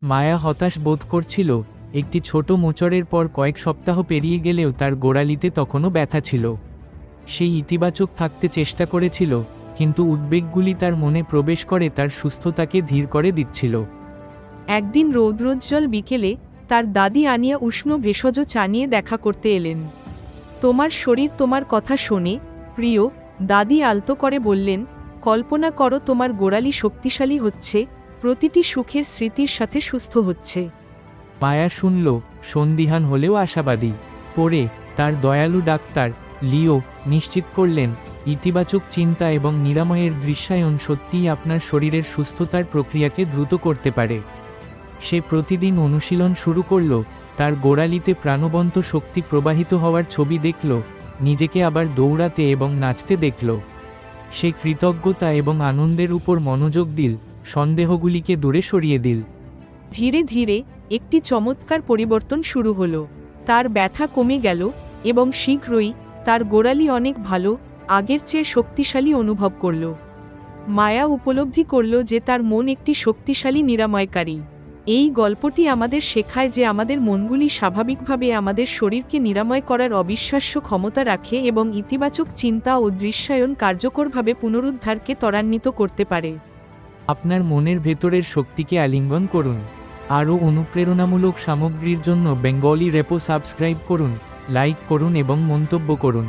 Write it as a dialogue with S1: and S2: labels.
S1: মায়া হতাশ বোধ করছিল। একটি ছোট মোচড়ের পর কয়েক সপ্তাহ পেরিয়ে গেলেও তার গোড়ালিতে তখনও ব্যথা ছিল। সেই ইতিবাচক থাকতে চেষ্টা করেছিল, কিন্তু উদ্বেগগুলি তার মনে প্রবেশ করে তার সুস্থতাকে ধীর করে দিচ্ছিল।
S2: একদিন রৌদ্রোজ্জ্বল বিকেলে তার দাদি আনিয়া উষ্ণ ভেষজ চা নিয়ে দেখা করতে এলেন। তোমার শরীর তোমার কথা শোনে, প্রিয়, দাদি আলতো করে বললেন। কল্পনা করো তোমার গোড়ালি শক্তিশালী হচ্ছে, প্রতিটি সুখের স্মৃতির সাথে সুস্থ হচ্ছে।
S1: মায়া শুনল, সন্দিহান হলেও আশাবাদী। পরে তার দয়ালু ডাক্তার লিও নিশ্চিত করলেন, ইতিবাচক চিন্তা এবং নিরাময়ের দৃশ্যায়ন সত্যিই আপনার শরীরের সুস্থতার প্রক্রিয়াকে দ্রুত করতে পারে। সে প্রতিদিন অনুশীলন শুরু করল, তার গোড়ালিতে প্রাণবন্ত শক্তি প্রবাহিত হওয়ার ছবি দেখল, নিজেকে আবার দৌড়াতে এবং নাচতে দেখল। সে কৃতজ্ঞতা এবং আনন্দের উপর মনোযোগ দিল, সন্দেহগুলিকে দূরে সরিয়ে দিল।
S2: ধীরে ধীরে একটি চমৎকার পরিবর্তন শুরু হলো। তার ব্যথা কমে গেল এবং শীঘ্রই তার গোড়ালি অনেক ভালো, আগের চেয়ে শক্তিশালী অনুভব করল। মায়া উপলব্ধি করল যে তার মন একটি শক্তিশালী নিরাময়কারী। এই গল্পটি আমাদের শেখায় যে আমাদের মনগুলি স্বাভাবিকভাবে আমাদের শরীরকে নিরাময় করার অবিশ্বাস্য ক্ষমতা রাখে এবং ইতিবাচক চিন্তা ও দৃশ্যায়ন কার্যকরভাবে পুনরুদ্ধারকে ত্বরান্বিত করতে পারে।
S1: আপনার মনের ভেতরের শক্তিকে আলিঙ্গন করুন। আরও অনুপ্রেরণামূলক সামগ্রীর জন্য বেঙ্গলি রেপো সাবস্ক্রাইব করুন, লাইক করুন এবং মন্তব্য করুন।